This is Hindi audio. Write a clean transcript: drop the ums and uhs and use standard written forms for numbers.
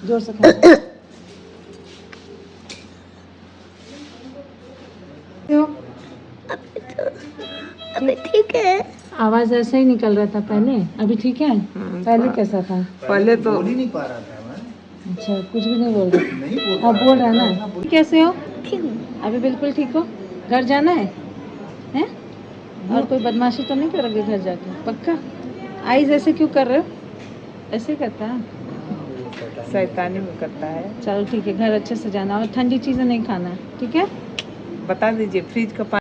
जोर से खा। अभी ठीक है। आवाज ऐसे ही निकल रहा था पहले, अभी ठीक है? पहले कैसा था? पहले तो बोल ही नहीं पा रहा था मैं। अच्छा, कुछ भी नहीं बोल रहा? नहीं बोल अब पा बोल रहा रहा था। ना? कैसे हो? ठीक हूँ। अभी बिल्कुल ठीक हो? घर जाना है? हैं? और कोई बदमाशी तो नहीं करोगे घर जाके? पक्का? आइज ऐसे क्यों कर रहे हो? ऐसे करता है? शैतानी में करता है। चलो ठीक है, घर अच्छे से जाना और ठंडी चीज़ें नहीं खाना है, ठीक है? बता दीजिए फ्रिज का